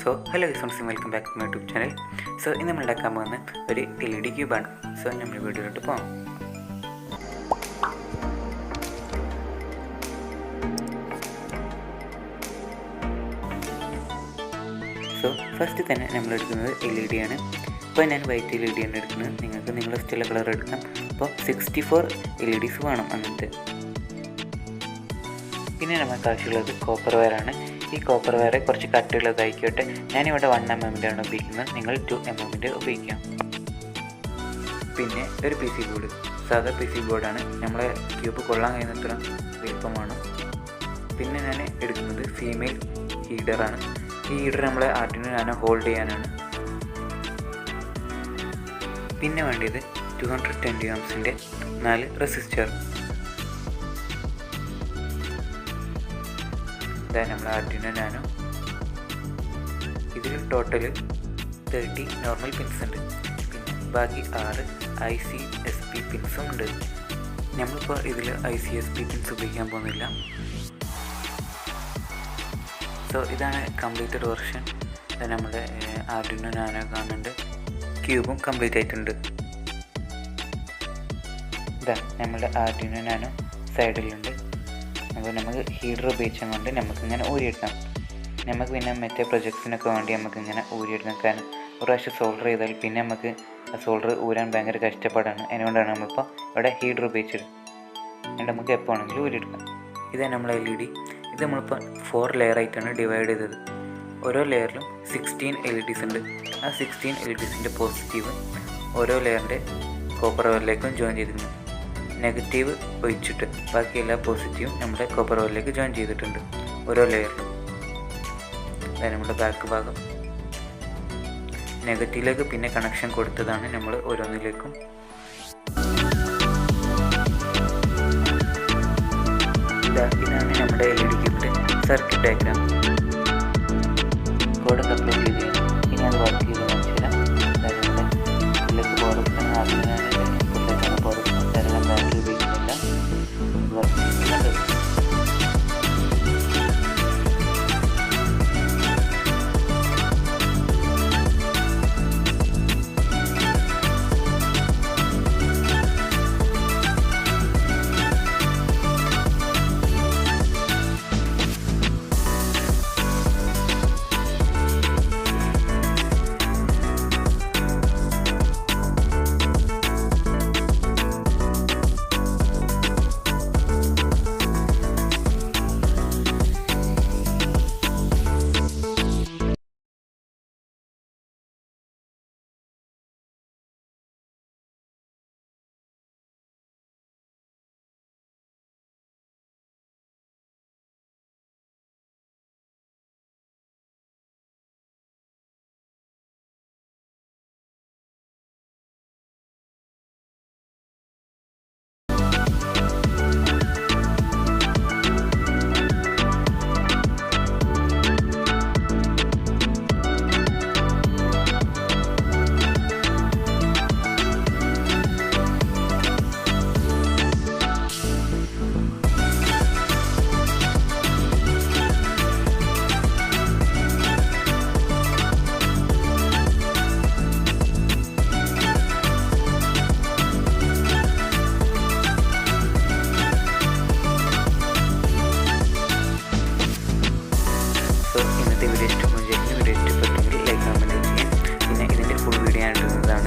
So hello guys, welcome back to my YouTube channel. So ഇന്ന് നമ്മൾ ഉണ്ടാക്കാൻ പോകുന്ന ഒരു LED ക്യൂബാണ്. സോ നമ്മൾ വീഡിയോയിലോട്ട് പോകാം. സോ ഫസ്റ്റ് തന്നെ നമ്മൾ എടുക്കുന്നത് LED ആണ്. അപ്പോൾ ഞാൻ വൈറ്റ് LED ആണ് എടുക്കുന്നത്. നിങ്ങൾക്ക് നിങ്ങളുടെ ഇഷ്ടമുള്ള കളർ എടുക്കാം. അപ്പോൾ 64 LEDs വേണം അങ്ങനത്തെ. പിന്നെ നമുക്ക് ആവശ്യമുള്ളത് കോപ്പർ വയറാണ്. ഈ കോപ്പർ വയർ കുറച്ച് കട്ടിയുള്ളതായിക്കോട്ടെ. ഞാനിവിടെ 1 mm ആണ് ഉപയോഗിക്കുന്നത്, നിങ്ങൾ 2 mm ഉപയോഗിക്കാം. പിന്നെ ഒരു PC ബോർഡ്, സാധാ PC ബോർഡാണ്. നമ്മളെ ക്യൂബ് കൊള്ളാൻ കഴിയുന്നത്ര വലിപ്പമാണ്. പിന്നെ ഞാൻ എടുക്കുന്നത് ഫീമെയിൽ ഹീഡറാണ്. ഈ ഹീഡർ നമ്മളെ ആർട്ടിന് ഞാൻ ഹോൾഡ് ചെയ്യാനാണ്. പിന്നെ വേണ്ടത് 220 ohms 4 റെസിസ്റ്റർ. ഇതാണ് നമ്മൾ ആർട്ടിനോ നാനോ. ഇതിൽ ടോട്ടൽ 30 നോർമൽ പിൻസ് ഉണ്ട്. പിന്നെ ബാക്കി 6 ICSP പിൻസും ഉണ്ട്. നമ്മളിപ്പോൾ ഇതിൽ ICSP പിൻസ് ഉപയോഗിക്കാൻ പോകുന്നില്ല. സോ ഇതാണ് കംപ്ലീറ്റഡ് വെർഷൻ. നമ്മുടെ ആർട്ടിനോ നാനോ കാണുന്നുണ്ട്. ക്യൂബും കംപ്ലീറ്റ് ആയിട്ടുണ്ട്. ഇതാ നമ്മുടെ ആർട്ടിനോ നാനോ സൈഡിലുണ്ട്. അപ്പോൾ നമുക്ക് ഹീഡർ ഉപയോഗിച്ചും കൊണ്ട് നമുക്കിങ്ങനെ ഊരിയെടുക്കാം. നമുക്ക് പിന്നെ മറ്റേ പ്രൊജക്ട്സിനൊക്കെ വേണ്ടി നമുക്കിങ്ങനെ ഊരിയെടുക്കാം. കാരണം ഒരു പ്രാവശ്യം സോൾഡർ ചെയ്താൽ പിന്നെ നമുക്ക് ആ സോൾഡർ ഊരാൻ ഭയങ്കര കഷ്ടപ്പാടാണ്. അതുകൊണ്ടാണ് നമ്മളിപ്പോൾ ഇവിടെ ഹീഡർ ഉപയോഗിച്ചത്. അതുകൊണ്ട് നമുക്ക് എപ്പോൾ ആണെങ്കിലും ഊരിയെടുക്കാം. ഇതാണ് നമ്മൾ LED. ഇത് നമ്മളിപ്പോൾ 4 ലെയറായിട്ടാണ് ഡിവൈഡ് ചെയ്തത്. ഓരോ ലെയറിലും 16 LEDs ഉണ്ട്. ആ 16 LEDs പോസിറ്റീവ് ഓരോ ലെയറിൻ്റെ കോപ്പർ വയറിലേക്കും ജോയിൻ ചെയ്തിട്ടുണ്ട്. നെഗറ്റീവ് ഒഴിച്ചിട്ട് ബാക്കി എല്ലാ പോസിറ്റീവും നമ്മുടെ കോപ്പർ വയറിലേക്ക് ജോയിൻ ചെയ്തിട്ടുണ്ട് ഓരോ ലെയറിലും. അതായത് നമ്മുടെ ബാക്ക് ഭാഗം നെഗറ്റീവിലേക്ക് പിന്നെ കണക്ഷൻ കൊടുത്തതാണ് നമ്മൾ ഓരോന്നിലേക്കും. ഇതാണ് നമ്മുടെ LED ക്യൂബിൻ്റെ സർക്യൂട്ട് ഡയഗ്രാം.